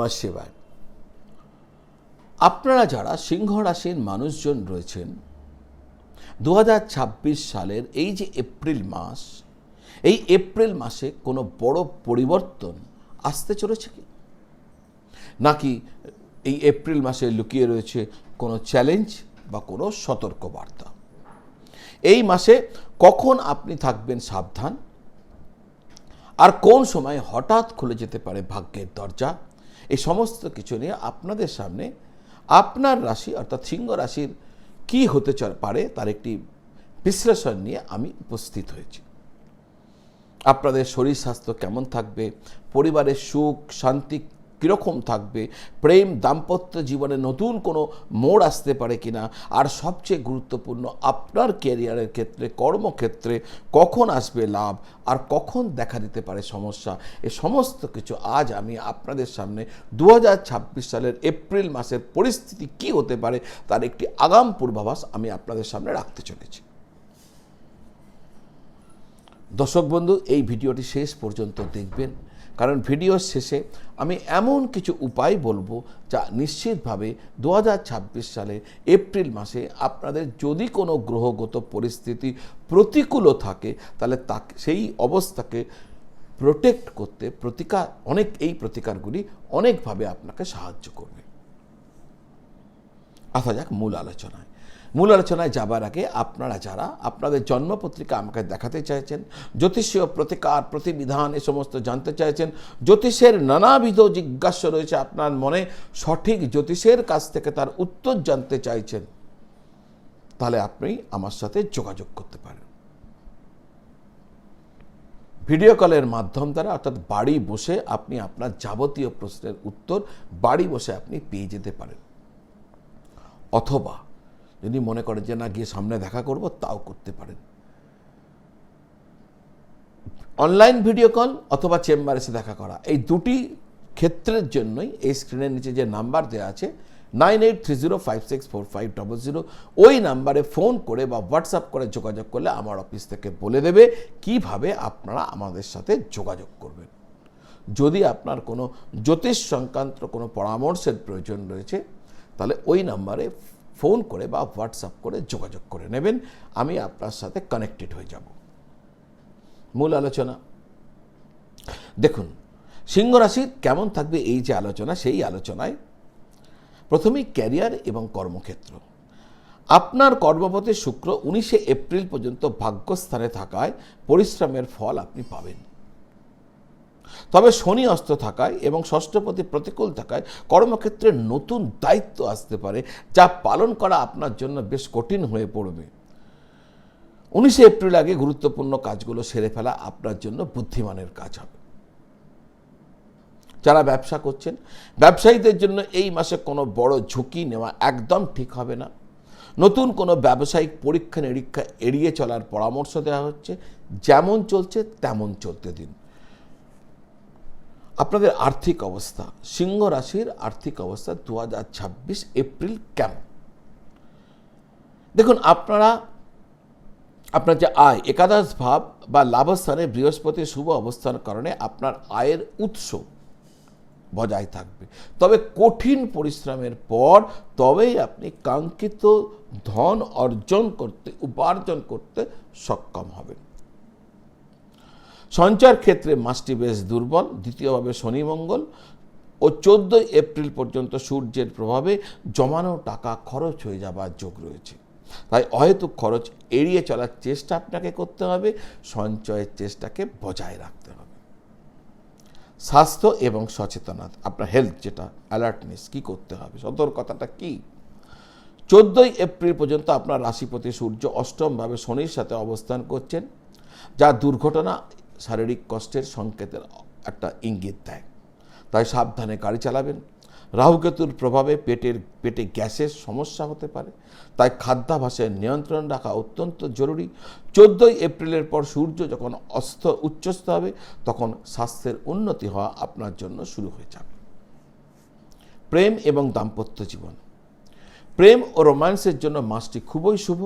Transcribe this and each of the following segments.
নমঃ শিবায়। আপনারা যারা সিংহ রাশির মানুষজন রয়েছেন, 2026 সালের এই যে এপ্রিল মাস, এই এপ্রিল মাসে কোনো বড় পরিবর্তন আসতে চলেছে কি, নাকি এই এপ্রিল মাসে লুকিয়ে রয়েছে কোনো চ্যালেঞ্জ বা কোনো সতর্কবার্তা? এই মাসে কখন আপনি থাকবেন সাবধান, আর কোন সময় হঠাৎ খুলে যেতে পারে ভাগ্যের দরজা, এই সমস্ত কিছু নিয়ে আপনাদের সামনে আপনার রাশি অর্থাৎ সিংহ রাশির কি হতে পারে তার একটি বিশ্লেষণ নিয়ে আমি উপস্থিত হয়েছি। আপনাদের শরীর স্বাস্থ্য কেমন থাকবে, পরিবারের সুখ শান্তি কীরকম থাকবে, প্রেম দাম্পত্য জীবনে নতুন কোনো মোড় আসতে পারে কিনা, আর সবচেয়ে গুরুত্বপূর্ণ আপনার ক্যারিয়ারের ক্ষেত্রে কর্মক্ষেত্রে কখন আসবে লাভ আর কখন দেখা দিতে পারে সমস্যা, এ সমস্ত কিছু আজ আমি আপনাদের সামনে 2026 সালের এপ্রিল মাসের পরিস্থিতি কি হতে পারে তার একটি আগাম পূর্বাভাস আমি আপনাদের সামনে রাখতে চলেছি। দর্শক বন্ধু, এই ভিডিওটি শেষ পর্যন্ত দেখবেন, কারণ ভিডিওর শেষে আমি এমন কিছু উপায় বলবো যা নিশ্চিতভাবে 2026 সালে এপ্রিল মাসে আপনাদের যদি কোনো গ্রহগত পরিস্থিতি প্রতিকূলও থাকে তাহলে তাকে সেই অবস্থাকে প্রোটেক্ট করতে এই প্রতিকারগুলি অনেকভাবে আপনাকে সাহায্য করবে। আসা যাক মূল আলোচনায় যাবার আগে আপনারা যারা আপনাদের জন্মপত্রিকা আমাকে দেখাতে চাইছেন, জ্যোতিষীয় প্রতিকার প্রতিবিধান এ সমস্ত জানতে চাইছেন, জ্যোতিষের নানাবিধ জিজ্ঞাসা রয়েছে আপনার মনে, সঠিক জ্যোতিষের কাছ থেকে তার উত্তর জানতে চাইছেন, তাহলে আপনি আমার সাথে যোগাযোগ করতে পারেন ভিডিও কলের মাধ্যম দ্বারা, অর্থাৎ বাড়ি বসে আপনি আপনার যাবতীয় প্রশ্নের উত্তর বাড়ি বসে আপনি পেয়ে যেতে পারেন। অথবা যদি মনে করেন যে না গিয়ে সামনে দেখা করব, তাও করতে পারেন। অনলাইন ভিডিও কল অথবা চেম্বারে এসে দেখা করা, এই দুটি ক্ষেত্রের জন্যই এই স্ক্রিনের নিচে যে নাম্বার দেওয়া আছে 9830564500, ওই নাম্বারে ফোন করে বা হোয়াটসঅ্যাপ করে যোগাযোগ করলে আমার অফিস থেকে বলে দেবে কিভাবে আপনারা আমাদের সাথে যোগাযোগ করবেন। যদি আপনার কোনো জ্যোতিষ সংক্রান্ত কোনো পরামর্শের প্রয়োজন রয়েছে তাহলে ওই নাম্বারে ফোন করে বা হোয়াটসঅ্যাপ করে যোগাযোগ করে নেবেন, আমি আপনার সাথে কানেক্টেড হয়ে যাব। মূল আলোচনা দেখুন, সিংহ রাশির কেমন থাকবে এই যে আলোচনা, সেই আলোচনায় প্রথমেই ক্যারিয়ার এবং কর্মক্ষেত্র। আপনার কর্মপতি শুক্র 19 এপ্রিল পর্যন্ত ভাগ্যস্থানে থাকায় পরিশ্রমের ফল আপনি পাবেন। তবে শনি অস্ত থাকায় এবং ষষ্ঠপতি প্রতিকূল থাকায় কর্মক্ষেত্রে নতুন দায়িত্ব আসতে পারে, যা পালন করা আপনার জন্য বেশ কঠিন হয়ে পড়বে। 19 এপ্রিল আগে গুরুত্বপূর্ণ কাজগুলো সেরে ফেলা আপনার জন্য বুদ্ধিমানের কাজ হবে। যারা ব্যবসা করছেন, ব্যবসায়ীদের জন্য এই মাসে কোনো বড় ঝুঁকি নেওয়া একদম ঠিক হবে না। নতুন কোনো ব্যবসায়িক পরীক্ষা নিরীক্ষা এড়িয়ে চলার পরামর্শ দেওয়া হচ্ছে, যেমন চলছে তেমন চলতে দিন। আপনাদের আর্থিক অবস্থা, সিংহ রাশির আর্থিক অবস্থা 2026 এপ্রিল কেমন? দেখুন, আপনার যে আয়, একাদশ ভাব বা লাভস্থানে বৃহস্পতির শুভ অবস্থানের কারণে আপনার আয়ের উৎস বজায় থাকবে। তবে কঠিন পরিশ্রমের পর তবেই আপনি কাঙ্ক্ষিত ধন উপার্জন করতে সক্ষম হবেন। সঞ্চয়ের ক্ষেত্রে মাসটি বেশ দুর্বল। দ্বিতীয়ভাবে শনি মঙ্গল ও 14 এপ্রিল পর্যন্ত সূর্যের প্রভাবে জমানো টাকা খরচ হয়ে যাবার যোগ রয়েছে, তাই অহেতুক খরচ এড়িয়ে চলার চেষ্টা আপনাকে করতে হবে, সঞ্চয়ের চেষ্টাকে বজায় রাখতে হবে। স্বাস্থ্য এবং সচেতনতা, আপনার হেলথ যেটা অ্যালার্টনেস, কি করতে হবে, সতর্কতাটা কি? 14 এপ্রিল পর্যন্ত আপনার রাশিপতি সূর্য অষ্টমভাবে শনির সাথে অবস্থান করছেন, যা দুর্ঘটনা শারীরিক কষ্টের সংকেতের একটা ইঙ্গিত দেয়, তাই সাবধানে গাড়ি চালাবেন। রাহুকেতুর প্রভাবে পেটে গ্যাসের সমস্যা হতে পারে, তাই খাদ্যাভ্যাসের নিয়ন্ত্রণ রাখা অত্যন্ত জরুরি। 14 এপ্রিলের পর সূর্য যখন উচ্চস্থ হবে তখন স্বাস্থ্যের উন্নতি হওয়া আপনার জন্য শুরু হয়ে যাবে। প্রেম এবং দাম্পত্য জীবন, প্রেম ও রোম্যান্সের জন্য মাসটি খুবই শুভ।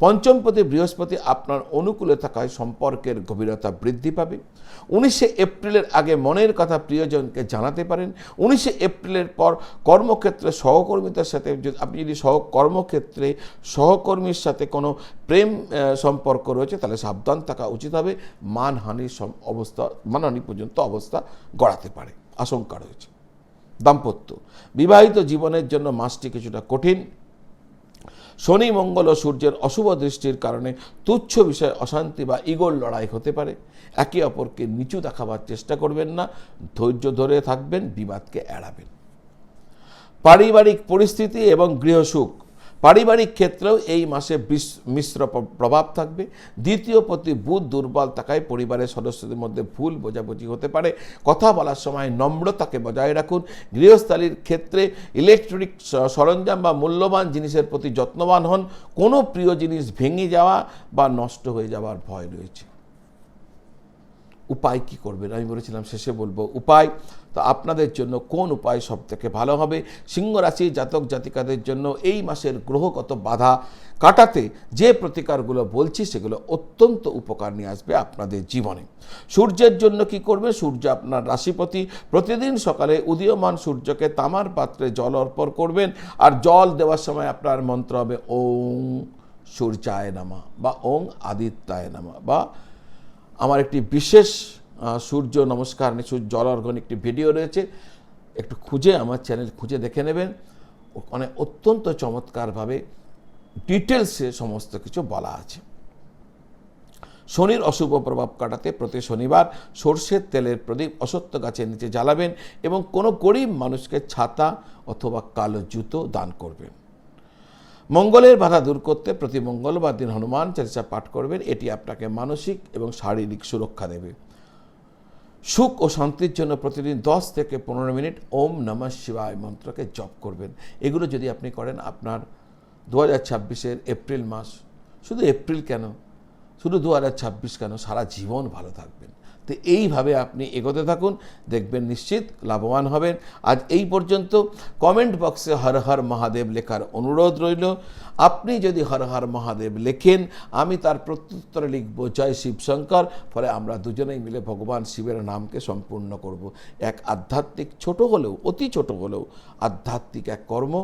পঞ্চমপতি বৃহস্পতি আপনার অনুকূলে থাকায় সম্পর্কের গভীরতা বৃদ্ধি পাবে। 19শে এপ্রিলের আগে মনের কথা প্রিয়জনকে জানাতে পারেন। 19শে এপ্রিলের পর কর্মক্ষেত্রে সহকর্মীদের সাথে আপনি যদি কর্মক্ষেত্রে সহকর্মীর সাথে কোনো প্রেম সম্পর্ক রয়েছে তাহলে সাবধান থাকা উচিত হবে। মানহানি পর্যন্ত অবস্থা গড়াতে পারে, আশঙ্কা রয়েছে। দাম্পত্য বিবাহিত জীবনের জন্য মাসটি কিছুটা কঠিন। শনি মঙ্গল ও সূর্যের অশুভ দৃষ্টির কারণে তুচ্ছ বিষয়ে অশান্তি বা ইগোর লড়াই হতে পারে। একে অপরকে নিচু দেখাবার চেষ্টা করবেন না, ধৈর্য ধরে থাকবেন, বিবাদকে এড়াবেন। পারিবারিক পরিস্থিতি এবং গৃহসুখ, পারিবারিক ক্ষেত্রেও এই মাসে মিশ্র প্রভাব থাকবে। দ্বিতীয় পতি বুধ দুর্বল থাকায় পরিবারের সদস্যদের মধ্যে ভুল বোঝাবুঝি হতে পারে। কথা বলার সময় নম্রতাকে বজায় রাখুন। গৃহস্থালির ক্ষেত্রে ইলেকট্রনিক সরঞ্জাম বা মূল্যবান জিনিসের প্রতি যত্নবান হন। কোনো প্রিয় জিনিস ভেঙে যাওয়া বা নষ্ট হয়ে যাওয়ার ভয় রয়েছে। উপায় কি করবেন আমি বলেছিলাম শেষে বলবো উপায়। তো আপনাদের জন্য কোন উপায় সব থেকে ভালো হবে? সিংহ রাশি জাতক জাতিকাদের জন্য এই মাসের গ্রহগত বাধা কাটাতে যে প্রতিকারগুলো বলছি সেগুলো অত্যন্ত উপকার নিয়ে আসবে আপনাদের জীবনে। সূর্যের জন্য কি করবে? সূর্য আপনার রাশিপতি। প্রতিদিন সকালে উদীয়মান সূর্যকে তামার পাত্রে জল অর্পণ করবেন, আর জল দেওয়ার সময় আপনার মন্ত্র হবে ওং সূর্যায় নমঃ বা ওং আদিত্যায় নমঃ। বা আমার একটি বিশেষ সূর্য নমস্কার জল অর্ঘ্য একটি ভিডিও রয়েছে, একটু খুঁজে আমার চ্যানেল খুঁজে দেখে নেবেন। ওখানে অত্যন্ত চমৎকারভাবে ডিটেলসে সমস্ত কিছু বলা আছে। শনির অশুভ প্রভাব কাটাতে প্রতি শনিবার সর্ষের তেলের প্রদীপ অশ্বত্থ গাছের নিচে জ্বালাবেন এবং কোনো গরিব মানুষকে ছাতা অথবা কালো জুতো দান করবেন। মঙ্গলের বাধা দূর করতে প্রতি মঙ্গলবার দিন হনুমান চালিসা পাঠ করবেন। এটি আপনাকে মানসিক এবং শারীরিক সুরক্ষা দেবে। সুখ ও শান্তির জন্য প্রতিদিন 10 থেকে 15 মিনিট ওম নমঃ শিবায় মন্ত্রকে জপ করবেন। এগুলো যদি আপনি করেন আপনার 2026-এর এপ্রিল মাস, শুধু এপ্রিল কেন, শুধু 2026 কেন, সারা জীবন ভালো থাকবেন। তো এইভাবে আপনি এগোতে থাকুন, দেখবেন নিশ্চিত লাভবান হবেন। আজ এই পর্যন্ত। কমেন্ট বক্সে হর হর মহাদেব লেখার অনুরোধ রইল। আপনি যদি হর হর মহাদেব লেখেন আমি তার প্রত্যুত্তরে লিখব জয় শিবশঙ্কর। ফলে আমরা দুজনেই মিলে ভগবান শিবের নামকে সম্পূর্ণ করব। এক আধ্যাত্মিক ছোট হলেও, অতি ছোট হলেও আধ্যাত্মিক এক কর্ম।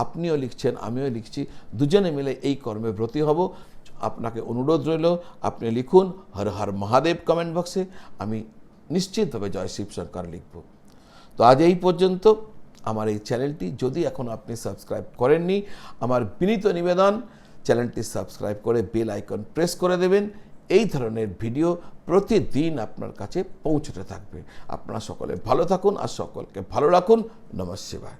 আপনিও লিখছেন, আমিও লিখছি, দুজনে মিলে এই কর্মে ব্রতী হব। আপনাকে অনুরোধ রইল আপনি লিখুন হর হর মহাদেব কমেন্ট বক্সে, আমি নিশ্চিতভাবে জয় শিবশঙ্কর লিখব। তো আজ এই পর্যন্ত। আমার এই চ্যানেলটি যদি এখনও আপনি সাবস্ক্রাইব করেননি, আমার বিনীত নিবেদন চ্যানেলটি সাবস্ক্রাইব করে বেল আইকন প্রেস করে দেবেন। এই ধরনের ভিডিও প্রতিদিন আপনার কাছে পৌঁছতে থাকবে। আপনারা সকলে ভালো থাকুন আর সকলকে ভালো রাখুন। নমঃ শিবায়।